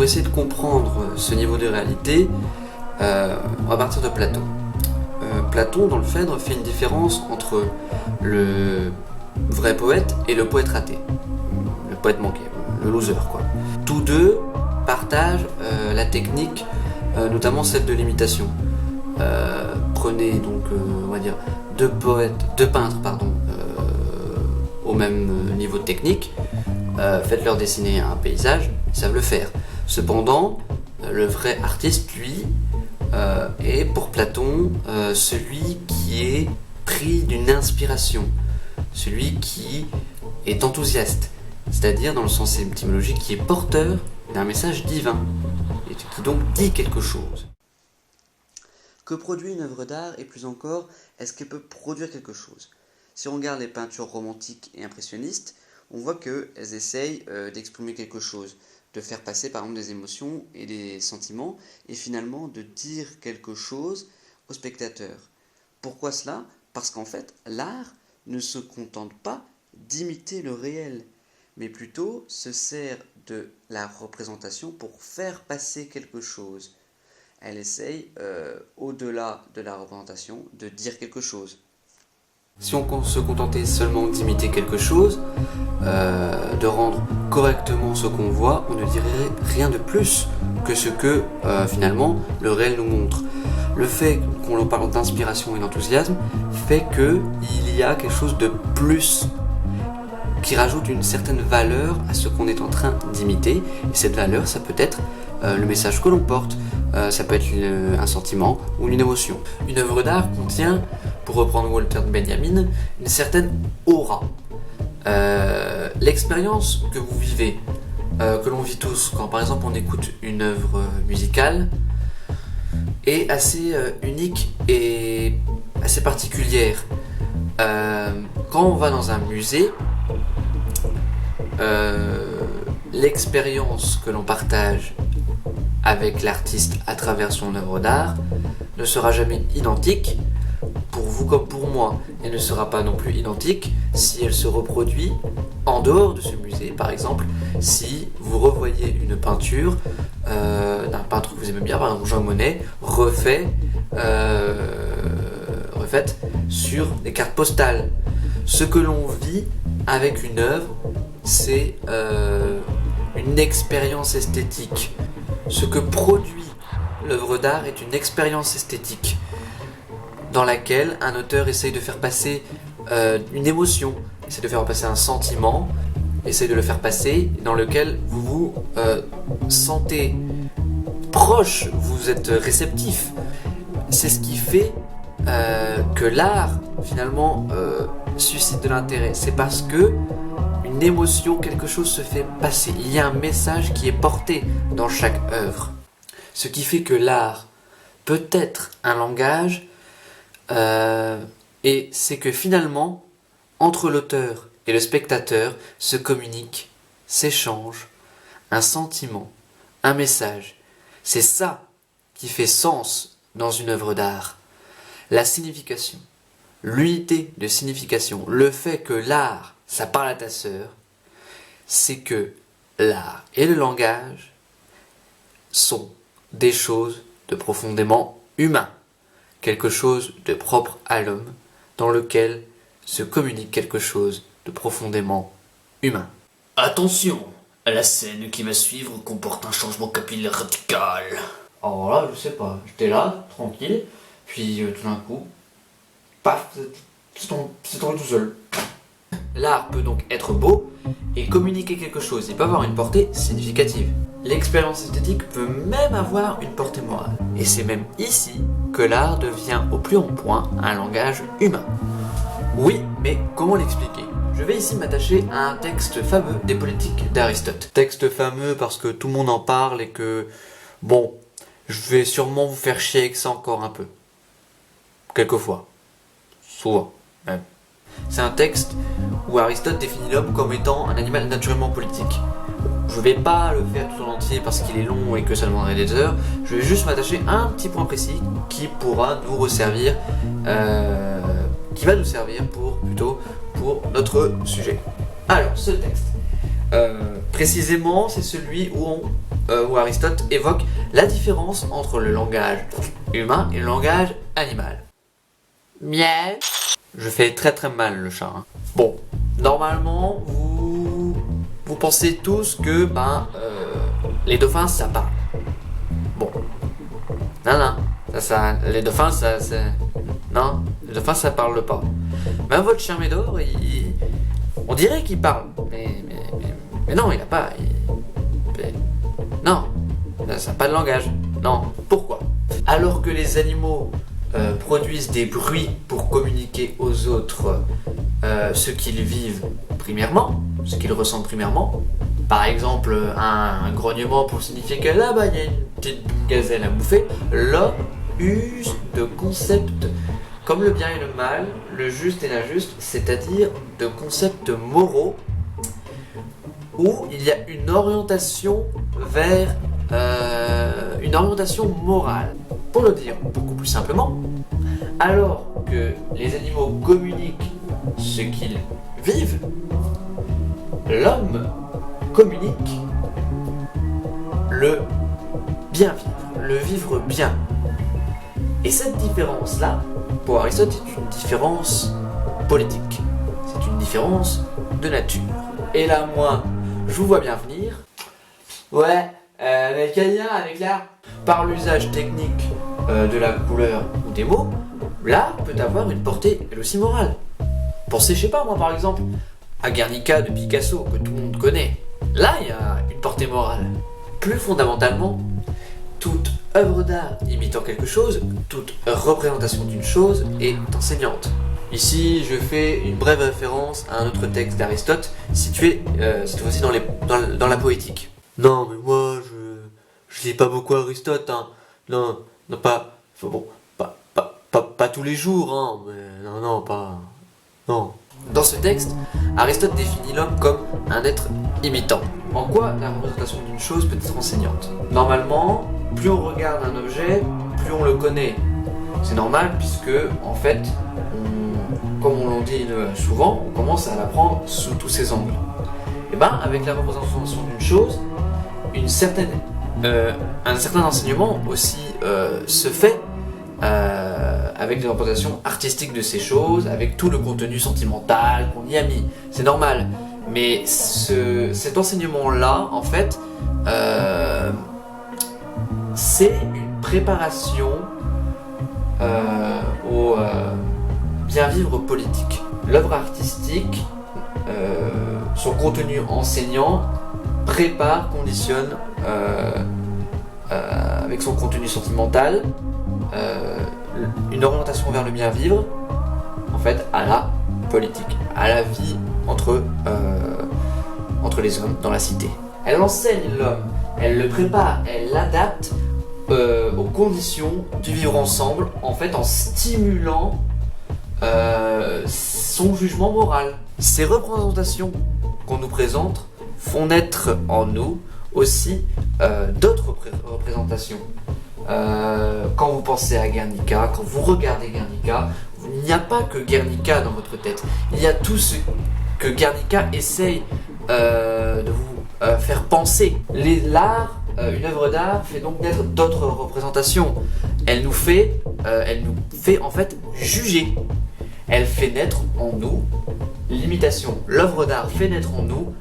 pour essayer de comprendre ce niveau de réalité, on va partir de Platon. Platon, dans le Phèdre, fait une différence entre le vrai poète et le poète raté. Le poète manqué, le loser, quoi. Tous deux partagent la technique, notamment celle de l'imitation. Prenez donc, on va dire, deux peintres, au même niveau de technique, faites-leur dessiner un paysage, ils savent le faire. Cependant, le vrai artiste, lui, est pour Platon celui qui est pris d'une inspiration, celui qui est enthousiaste, c'est-à-dire dans le sens étymologique qui est porteur d'un message divin, et qui donc dit quelque chose. Que produit une œuvre d'art, et plus encore, est-ce qu'elle peut produire quelque chose? Si on regarde les peintures romantiques et impressionnistes, on voit qu'elles essayent d'exprimer quelque chose, de faire passer par exemple des émotions et des sentiments, et finalement de dire quelque chose au spectateur. Pourquoi cela? Parce qu'en fait, l'art ne se contente pas d'imiter le réel, mais plutôt se sert de la représentation pour faire passer quelque chose. Elle essaye, au-delà de la représentation, de dire quelque chose. Si on se contentait seulement d'imiter quelque chose, de rendre correctement ce qu'on voit, on ne dirait rien de plus que ce que finalement le réel nous montre. Le fait qu'on parle d'inspiration et d'enthousiasme fait qu'il y a quelque chose de plus qui rajoute une certaine valeur à ce qu'on est en train d'imiter. Et cette valeur, ça peut être le message que l'on porte, ça peut être un sentiment ou une émotion. Une œuvre d'art contient, pour reprendre Walter Benjamin, une certaine aura. L'expérience que vous vivez, que l'on vit tous quand par exemple on écoute une œuvre musicale, est assez unique et assez particulière. Quand on va dans un musée, l'expérience que l'on partage avec l'artiste à travers son œuvre d'art ne sera jamais identique pour vous comme pour moi, et ne sera pas non plus identique si elle se reproduit en dehors de ce musée. Par exemple, si vous revoyez une peinture d'un peintre que vous aimez bien, par exemple Jean Monnet, refaite sur des cartes postales. Ce que l'on vit avec une œuvre, c'est une expérience esthétique. Ce que produit l'œuvre d'art est une expérience esthétique dans laquelle un auteur essaye de faire passer une émotion, essaye de faire passer un sentiment, essaye de le faire passer, dans lequel vous vous sentez proche, vous êtes réceptif. C'est ce qui fait que l'art, finalement, suscite de l'intérêt. C'est parce que une émotion, quelque chose se fait passer. Il y a un message qui est porté dans chaque œuvre. Ce qui fait que l'art peut être un langage, et c'est que finalement, entre l'auteur et le spectateur se communique, s'échange un sentiment, un message. C'est ça qui fait sens dans une œuvre d'art. La signification, l'unité de signification, le fait que l'art, ça parle à ta sœur, c'est que l'art et le langage sont des choses de profondément humain, quelque chose de propre à l'homme, dans lequel se communique quelque chose de profondément humain. Attention, la scène qui va suivre comporte un changement capillaire radical. Alors là, je sais pas, j'étais là, tranquille, puis tout d'un coup, paf, c'est tombé tout seul. L'art peut donc être beau et communiquer quelque chose, il peut avoir une portée significative. L'expérience esthétique peut même avoir une portée morale. Et c'est même ici que l'art devient au plus haut point un langage humain. Oui, mais comment l'expliquer? Je vais ici m'attacher à un texte fameux des Politiques d'Aristote. Texte fameux parce que tout le monde en parle et que, bon, je vais sûrement vous faire chier avec ça encore un peu. Quelquefois. Souvent, même. C'est un texte où Aristote définit l'homme comme étant un animal naturellement politique. Je vais pas le faire tout en entier parce qu'il est long et que ça demanderait des heures. Je vais juste m'attacher à un petit point précis qui pourra nous resservir, qui va nous servir pour notre sujet. Alors, ce texte, précisément, c'est celui où on où Aristote évoque la différence entre le langage humain et le langage animal. Miel. Je fais très très mal le chat. Hein. Bon, normalement, vous pensez tous que les dauphins ça parle. Bon, non, les dauphins non, les dauphins ça parle pas. Même votre chien Médor, on dirait qu'il parle, mais non, il a pas. Non, ça n'a pas de langage. Non, pourquoi? Alors que les animaux produisent des bruits pour communiquer aux autres ce qu'ils vivent primairement, ce qu'ils ressentent primairement. Par exemple, un grognement pour signifier que là-bas il y a une petite gazelle à bouffer. L'homme use de concepts comme le bien et le mal, le juste et l'injuste, c'est-à-dire de concepts moraux où il y a une orientation vers une orientation morale. Pour le dire beaucoup plus simplement, alors que les animaux communiquent ce qu'ils vivent, l'homme communique le bien vivre, le vivre bien. Et cette différence-là, pour Aristote, est une différence politique. C'est une différence de nature. Et là, moi, je vous vois bien venir. Ouais, avec quel lien avec l'art? Par l'usage technique de la couleur ou des mots, l'art peut avoir une portée, elle aussi, morale. Pensez, je sais pas, moi, par exemple, à Guernica de Picasso, que tout le monde connaît. Là, il y a une portée morale. Plus fondamentalement, toute œuvre d'art imitant quelque chose, toute représentation d'une chose est enseignante. Ici, je fais une brève référence à un autre texte d'Aristote, situé cette fois-ci dans la poétique. Non, mais moi, je lis pas beaucoup Aristote, hein. Non, pas, bon, pas tous les jours, hein, mais non. Dans ce texte, Aristote définit l'homme comme un être imitant. En quoi la représentation d'une chose peut être enseignante? Normalement, plus on regarde un objet, plus on le connaît. C'est normal puisque, en fait, comme on l'a dit souvent, on commence à l'apprendre sous tous ses angles. Et avec la représentation d'une chose, un certain enseignement aussi se fait avec des représentations artistiques de ces choses, avec tout le contenu sentimental qu'on y a mis. C'est normal. Mais cet enseignement-là, en fait, c'est une préparation au bien vivre politique. L'œuvre artistique, son contenu enseignant, prépare, conditionne avec son contenu sentimental une orientation vers le bien vivre, en fait, à la politique, à la vie entre les hommes dans la cité. Elle enseigne l'homme, elle le prépare, elle l'adapte aux conditions du vivre ensemble, en fait, en stimulant son jugement moral. Ces représentations qu'on nous présente font naître en nous aussi d'autres représentations. Quand vous pensez à Guernica, quand vous regardez Guernica, il n'y a pas que Guernica dans votre tête. Il y a tout ce que Guernica essaye de vous faire penser. L'art, une œuvre d'art, fait donc naître d'autres représentations. Elle nous fait en fait juger. Elle fait naître en nous l'imitation. L'œuvre d'art fait naître en nous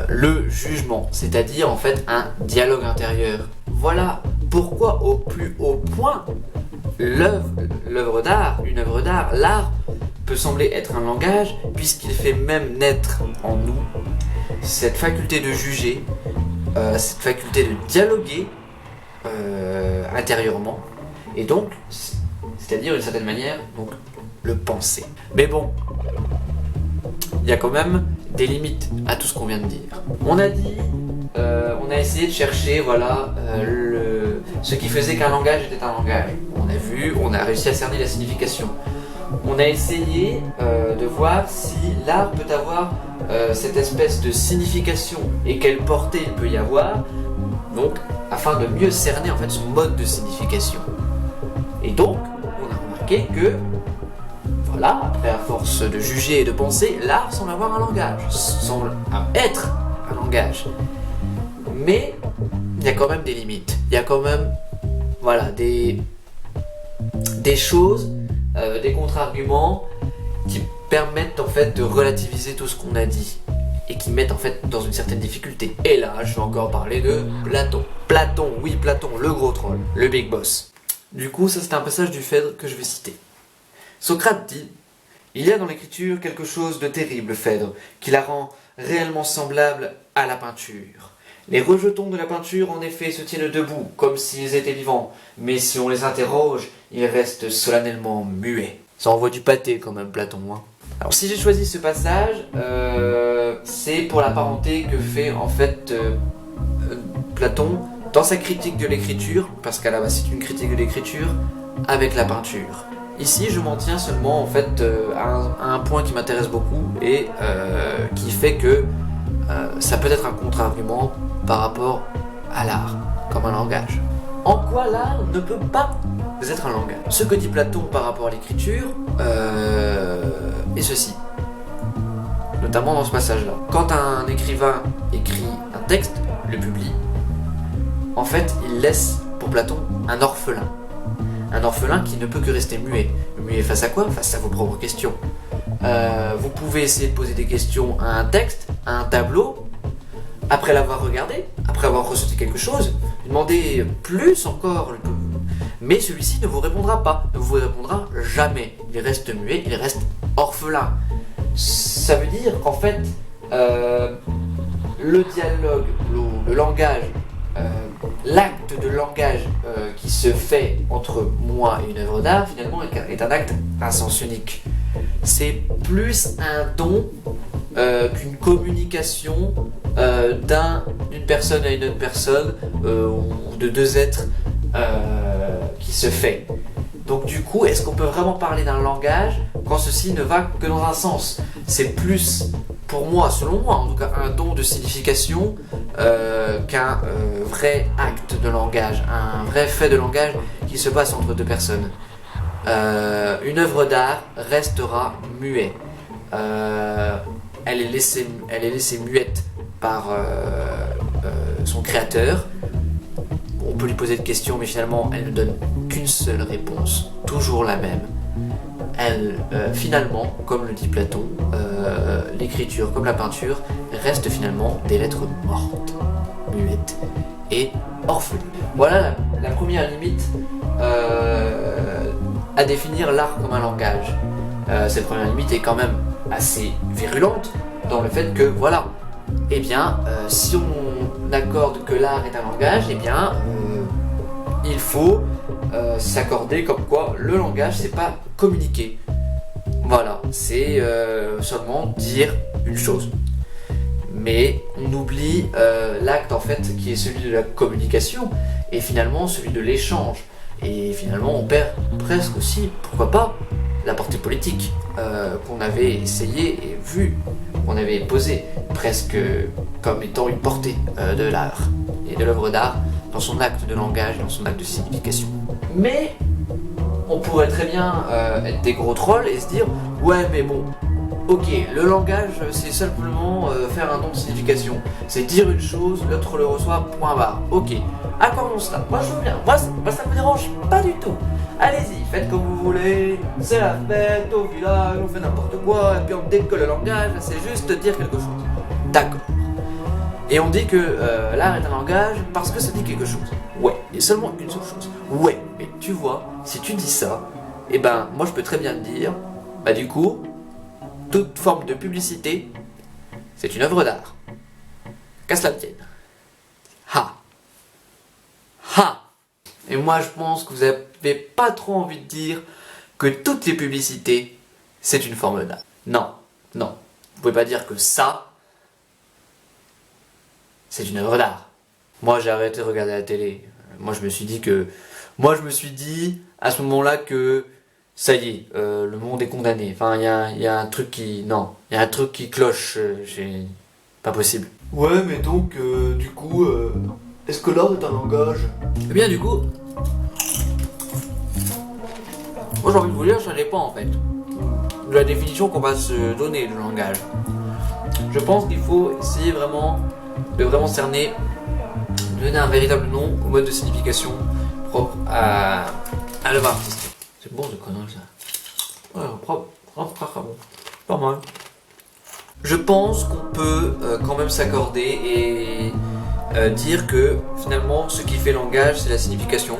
le jugement, c'est-à-dire en fait un dialogue intérieur. Voilà pourquoi au plus haut point l'œuvre d'art, une œuvre d'art, l'art peut sembler être un langage puisqu'il fait même naître en nous cette faculté de juger, cette faculté de dialoguer intérieurement et donc, c'est-à-dire d'une certaine manière, donc le penser. Mais bon, il y a quand même des limites à tout ce qu'on vient de dire. On a dit, on a essayé de chercher, voilà, ce qui faisait qu'un langage était un langage. On a vu, on a réussi à cerner la signification. On a essayé de voir si l'art peut avoir cette espèce de signification et quelle portée il peut y avoir, donc afin de mieux cerner en fait son mode de signification. Et donc, on a remarqué que voilà, après à force de juger et de penser, l'art semble avoir un langage, semble être un langage. Mais il y a quand même des limites. Il y a quand même voilà, des choses, des contre-arguments qui permettent en fait de relativiser tout ce qu'on a dit et qui mettent en fait dans une certaine difficulté. Et là, je vais encore parler de Platon. Platon, oui Platon, le gros troll, le big boss. Du coup, ça c'est un passage du Phèdre que je vais citer. Socrate dit: il y a dans l'écriture quelque chose de terrible, Phèdre, qui la rend réellement semblable à la peinture. Les rejetons de la peinture, en effet, se tiennent debout, comme s'ils étaient vivants, mais si on les interroge, ils restent solennellement muets. Ça envoie du pâté quand même, Platon. Hein. Alors si j'ai choisi ce passage, c'est pour la parenté que fait en fait Platon dans sa critique de l'écriture, parce qu'à la base c'est une critique de l'écriture, avec la peinture. Ici, je m'en tiens seulement en fait à un point qui m'intéresse beaucoup et qui fait que ça peut être un contre-argument par rapport à l'art, comme un langage. En quoi l'art ne peut pas être un langage? Ce que dit Platon par rapport à l'écriture est ceci, notamment dans ce passage-là. Quand un écrivain écrit un texte, le publie, en fait, il laisse pour Platon un orphelin. Un orphelin qui ne peut que rester muet. Muet face à quoi? Face à vos propres questions. Vous pouvez essayer de poser des questions à un texte, à un tableau, après l'avoir regardé, après avoir ressenti quelque chose, demandez plus encore, mais celui-ci ne vous répondra pas, ne vous répondra jamais. Il reste muet, il reste orphelin. Ça veut dire qu'en fait, le dialogue, le langage, l'acte de langage qui se fait entre moi et une œuvre d'art, finalement, est un acte à sens unique. C'est plus un don qu'une communication d'une personne à une autre personne ou de deux êtres qui se fait. Donc du coup, est-ce qu'on peut vraiment parler d'un langage quand ceci ne va que dans un sens? C'est plus, pour moi, selon moi, en tout cas, un don de signification qu'un vrai acte de langage, un vrai fait de langage qui se passe entre deux personnes. Une œuvre d'art restera muette. Elle est laissée muette par son créateur. On peut lui poser des questions, mais finalement, elle ne donne qu'une seule réponse, toujours la même. Elle, finalement, comme le dit Platon, l'écriture, comme la peinture, reste finalement des lettres mortes, muettes et orphelines. Voilà la première limite à définir l'art comme un langage. Cette première limite est quand même assez virulente dans le fait que, voilà, eh bien, si on accorde que l'art est un langage, eh bien, il faut s'accorder comme quoi le langage, c'est pas communiquer. Voilà, c'est seulement dire une chose. Mais on oublie l'acte en fait qui est celui de la communication et finalement celui de l'échange. Et finalement on perd presque aussi, pourquoi pas, la portée politique qu'on avait essayé et vu, qu'on avait posé presque comme étant une portée de l'art et de l'œuvre d'art dans son acte de langage, dans son acte de signification. Mais on pourrait très bien être des gros trolls et se dire ouais mais bon, ok, le langage c'est simplement faire un don de signification, c'est dire une chose, l'autre le reçoit, point barre, ok, accordons cela, moi je veux bien, moi ça me dérange pas du tout, allez-y, faites comme vous voulez, c'est la fête au village, on fait n'importe quoi, et puis on dit que le langage c'est juste dire quelque chose, d'accord. Et on dit que l'art est un langage parce que ça dit quelque chose. Ouais, et seulement une seule chose. Ouais, mais tu vois, si tu dis ça, eh ben, moi je peux très bien te dire, bah du coup, toute forme de publicité, c'est une œuvre d'art. Qu'à cela tienne. Ha! Ha! Et moi je pense que vous n'avez pas trop envie de dire que toutes les publicités, c'est une forme d'art. Non, non. Vous pouvez pas dire que ça, c'est une œuvre d'art. Moi j'ai arrêté de regarder la télé. Moi je me suis dit à ce moment-là que ça y est, le monde est condamné. Enfin il y a un truc qui... Non, il y a un truc qui cloche. Pas possible. Ouais mais donc du coup, est-ce que l'art est un langage? Eh bien du coup... Moi j'ai envie de vous dire, ça dépend en fait de la définition qu'on va se donner du langage. Je pense qu'il faut essayer de vraiment cerner donner un véritable nom au mode de signification propre à l'œuvre artistique. C'est bon ce connerie ça. Ouais, propre, bon. Pas mal. Je pense qu'on peut quand même s'accorder et dire que finalement ce qui fait langage c'est la signification,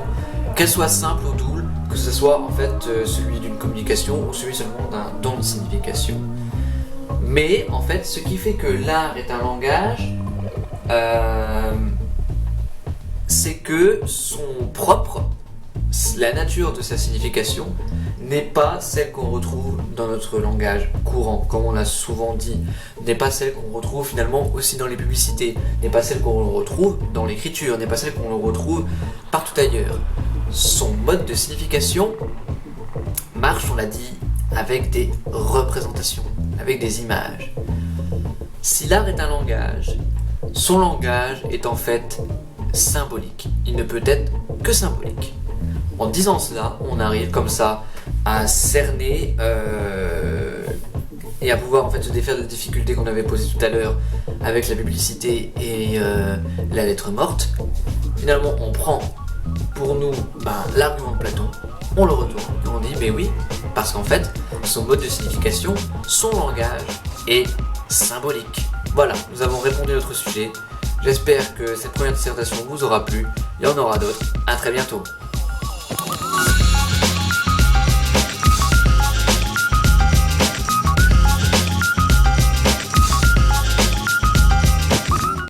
qu'elle soit simple ou double, que ce soit en fait celui d'une communication ou celui seulement d'un don de signification. Mais en fait ce qui fait que l'art est un langage, c'est que son propre, la nature de sa signification n'est pas celle qu'on retrouve dans notre langage courant, comme on l'a souvent dit, n'est pas celle qu'on retrouve finalement aussi dans les publicités, n'est pas celle qu'on retrouve dans l'écriture, n'est pas celle qu'on retrouve partout ailleurs. Son mode de signification marche, on l'a dit, avec des représentations, avec des images. Si l'art est un langage, son langage est en fait symbolique. Il ne peut être que symbolique. En disant cela, on arrive comme ça à cerner et à pouvoir en fait se défaire des difficultés qu'on avait posées tout à l'heure avec la publicité et la lettre morte. Finalement, on prend pour nous l'argument de Platon, on le retourne et on dit mais oui, parce qu'en fait, son mode de signification, son langage est symbolique. Voilà, nous avons répondu à notre sujet. J'espère que cette première dissertation vous aura plu. Il y en aura d'autres. À très bientôt.